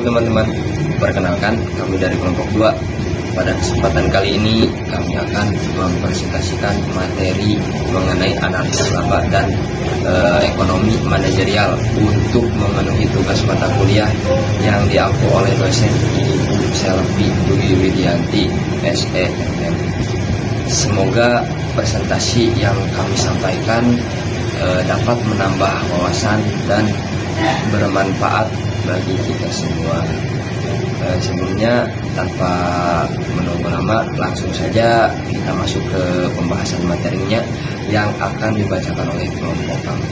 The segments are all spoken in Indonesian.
teman-teman, perkenalkan kami dari kelompok 2. Pada kesempatan kali ini kami akan mempresentasikan materi mengenai analisis laba dan ekonomi manajerial untuk memenuhi tugas mata kuliah yang diampu oleh dosen Ibu Selvi Dwi Widianti SEMM. Semoga presentasi yang kami sampaikan dapat menambah wawasan dan bermanfaat bagi kita semua. Sebelumnya, tanpa menunggu lama, langsung saja kita masuk ke pembahasan materinya yang akan dibacakan oleh kelompok kami.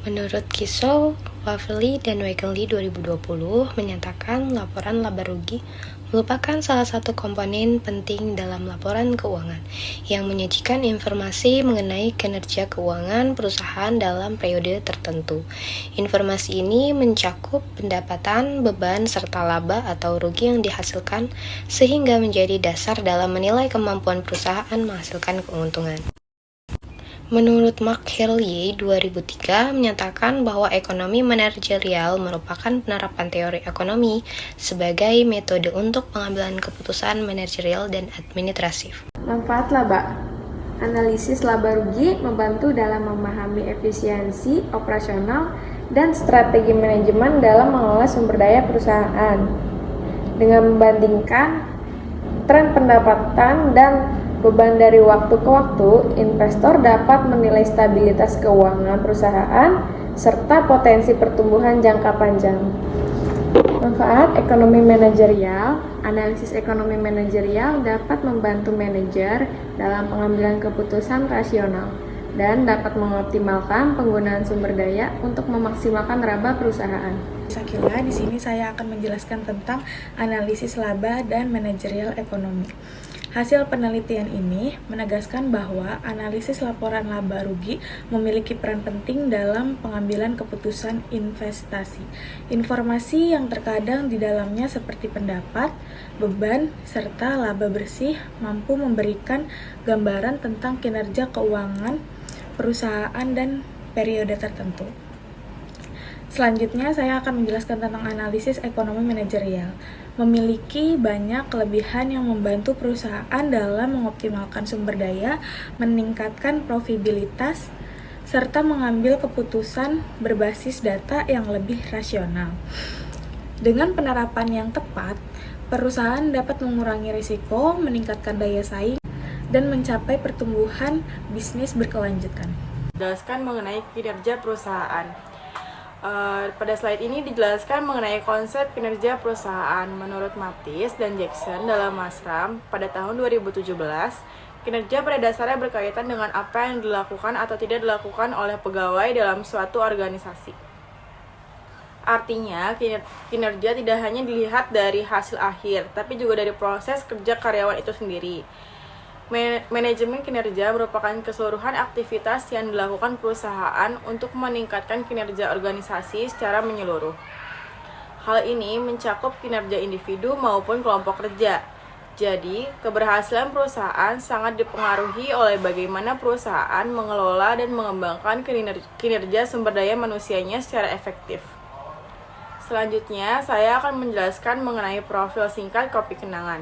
Menurut Kiso, Waverly dan Wagenly 2020 menyatakan laporan laba rugi merupakan salah satu komponen penting dalam laporan keuangan yang menyajikan informasi mengenai kinerja keuangan perusahaan dalam periode tertentu. Informasi ini mencakup pendapatan, beban, serta laba atau rugi yang dihasilkan sehingga menjadi dasar dalam menilai kemampuan perusahaan menghasilkan keuntungan. Menurut Mark Herlihy 2003 menyatakan bahwa ekonomi manajerial merupakan penerapan teori ekonomi sebagai metode untuk pengambilan keputusan manajerial dan administratif. Manfaat laba. Analisis laba rugi membantu dalam memahami efisiensi operasional dan strategi manajemen dalam mengelola sumber daya perusahaan. Dengan membandingkan tren pendapatan dan beban dari waktu ke waktu, investor dapat menilai stabilitas keuangan perusahaan serta potensi pertumbuhan jangka panjang. Manfaat ekonomi manajerial. Analisis ekonomi manajerial dapat membantu manajer dalam pengambilan keputusan rasional dan dapat mengoptimalkan penggunaan sumber daya untuk memaksimalkan laba perusahaan. Sakila, di sini saya akan menjelaskan tentang analisis laba dan manajerial ekonomi. Hasil penelitian ini menegaskan bahwa analisis laporan laba rugi memiliki peran penting dalam pengambilan keputusan investasi. Informasi yang terkadang di dalamnya seperti pendapat, beban, serta laba bersih mampu memberikan gambaran tentang kinerja keuangan perusahaan dan periode tertentu. Selanjutnya, saya akan menjelaskan tentang analisis ekonomi manajerial. Memiliki banyak kelebihan yang membantu perusahaan dalam mengoptimalkan sumber daya, meningkatkan profitabilitas, serta mengambil keputusan berbasis data yang lebih rasional. Dengan penerapan yang tepat, perusahaan dapat mengurangi risiko, meningkatkan daya saing, dan mencapai pertumbuhan bisnis berkelanjutan. Jelaskan mengenai kinerja perusahaan. Pada slide ini dijelaskan mengenai konsep kinerja perusahaan. Menurut Mattis dan Jackson dalam Masram pada tahun 2017, kinerja pada dasarnya berkaitan dengan apa yang dilakukan atau tidak dilakukan oleh pegawai dalam suatu organisasi. Artinya, kinerja tidak hanya dilihat dari hasil akhir, tapi juga dari proses kerja karyawan itu sendiri. Manajemen kinerja merupakan keseluruhan aktivitas yang dilakukan perusahaan untuk meningkatkan kinerja organisasi secara menyeluruh. Hal ini mencakup kinerja individu maupun kelompok kerja. Jadi, keberhasilan perusahaan sangat dipengaruhi oleh bagaimana perusahaan mengelola dan mengembangkan kinerja sumber daya manusianya secara efektif. Selanjutnya, saya akan menjelaskan mengenai profil singkat kopi kenangan.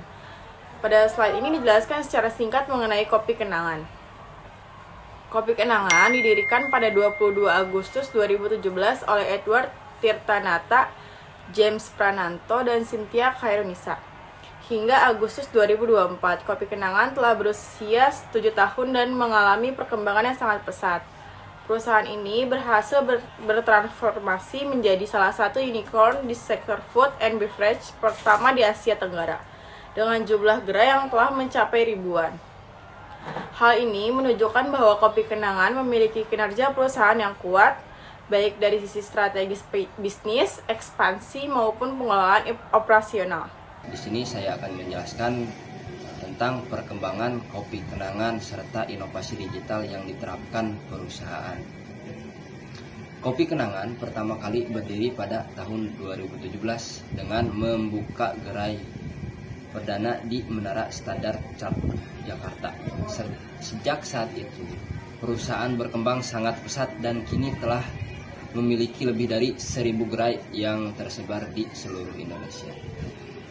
Pada slide ini dijelaskan secara singkat mengenai kopi kenangan. Kopi kenangan didirikan pada 22 Agustus 2017 oleh Edward Tirtanata, James Prananto, dan Cynthia Khairunisa. Hingga Agustus 2024, kopi kenangan telah berusia 7 tahun dan mengalami perkembangan yang sangat pesat. Perusahaan ini berhasil bertransformasi menjadi salah satu unicorn di sektor food and beverage pertama di Asia Tenggara, dengan jumlah gerai yang telah mencapai ribuan. Hal ini menunjukkan bahwa kopi kenangan memiliki kinerja perusahaan yang kuat, baik dari sisi strategis bisnis, ekspansi, maupun pengelolaan operasional. Di sini saya akan menjelaskan tentang perkembangan kopi kenangan serta inovasi digital yang diterapkan perusahaan. Kopi kenangan pertama kali berdiri pada tahun 2017 dengan membuka gerai perdana di Menara Standar Chartered Jakarta. Sejak saat itu, perusahaan berkembang sangat pesat dan kini telah memiliki lebih dari 1.000 gerai yang tersebar di seluruh Indonesia.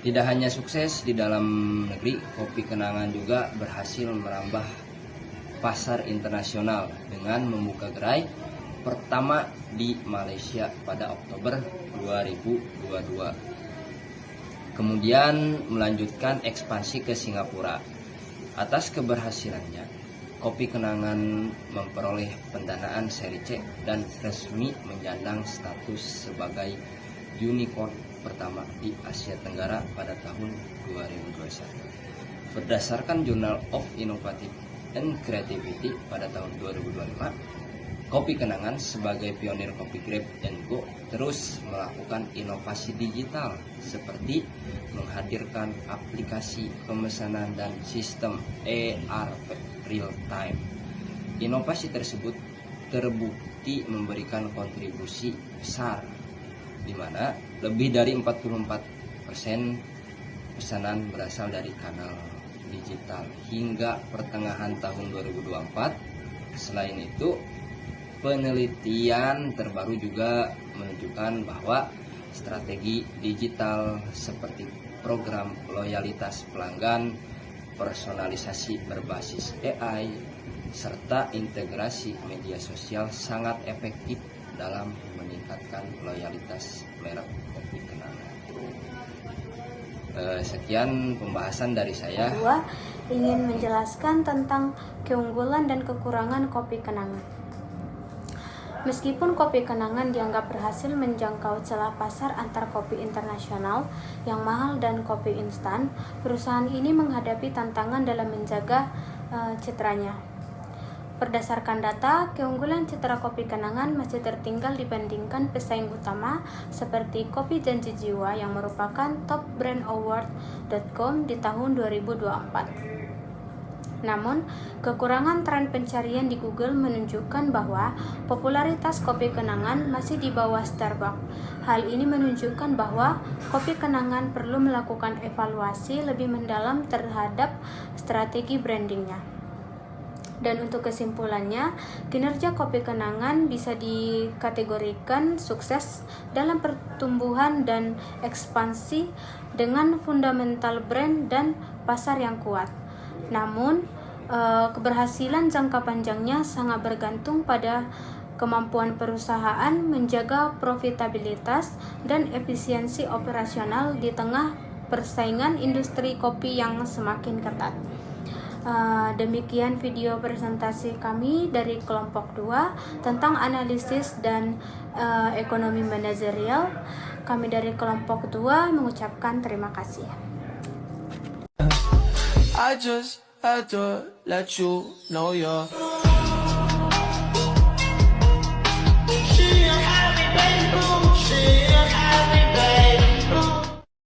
Tidak hanya sukses di dalam negeri, Kopi Kenangan juga berhasil merambah pasar internasional dengan membuka gerai pertama di Malaysia pada Oktober 2022. Kemudian melanjutkan ekspansi ke Singapura. Atas keberhasilannya, Kopi Kenangan memperoleh pendanaan seri C dan resmi menyandang status sebagai unicorn pertama di Asia Tenggara pada tahun 2021. Berdasarkan Journal of Innovative and Creativity pada tahun 2025, Kopi Kenangan sebagai pionir kopi Grab and Go terus melakukan inovasi digital seperti menghadirkan aplikasi pemesanan dan sistem ERP real time. Inovasi tersebut terbukti memberikan kontribusi besar, di mana lebih dari 44% pesanan berasal dari kanal digital hingga pertengahan tahun 2024. Selain itu, penelitian terbaru juga menunjukkan bahwa strategi digital seperti program loyalitas pelanggan, personalisasi berbasis AI, serta integrasi media sosial sangat efektif dalam meningkatkan loyalitas merek Kopi Kenangan. Sekian pembahasan dari saya. Kedua, ingin menjelaskan tentang keunggulan dan kekurangan Kopi Kenangan. Meskipun Kopi Kenangan dianggap berhasil menjangkau celah pasar antar kopi internasional yang mahal dan kopi instan, perusahaan ini menghadapi tantangan dalam menjaga citranya. Berdasarkan data, keunggulan citra Kopi Kenangan masih tertinggal dibandingkan pesaing utama seperti Kopi Janji Jiwa yang merupakan top brand award.com di tahun 2024. Namun, kekurangan tren pencarian di Google menunjukkan bahwa popularitas Kopi Kenangan masih di bawah Starbucks. Hal ini menunjukkan bahwa Kopi Kenangan perlu melakukan evaluasi lebih mendalam terhadap strategi brandingnya. Dan untuk kesimpulannya, kinerja Kopi Kenangan bisa dikategorikan sukses dalam pertumbuhan dan ekspansi dengan fundamental brand dan pasar yang kuat. Namun, keberhasilan jangka panjangnya sangat bergantung pada kemampuan perusahaan menjaga profitabilitas dan efisiensi operasional di tengah persaingan industri kopi yang semakin ketat. Demikian video presentasi kami dari kelompok 2 tentang analisis dan ekonomi manajerial. Kami dari kelompok 2 mengucapkan terima kasih. I just had to let you know you're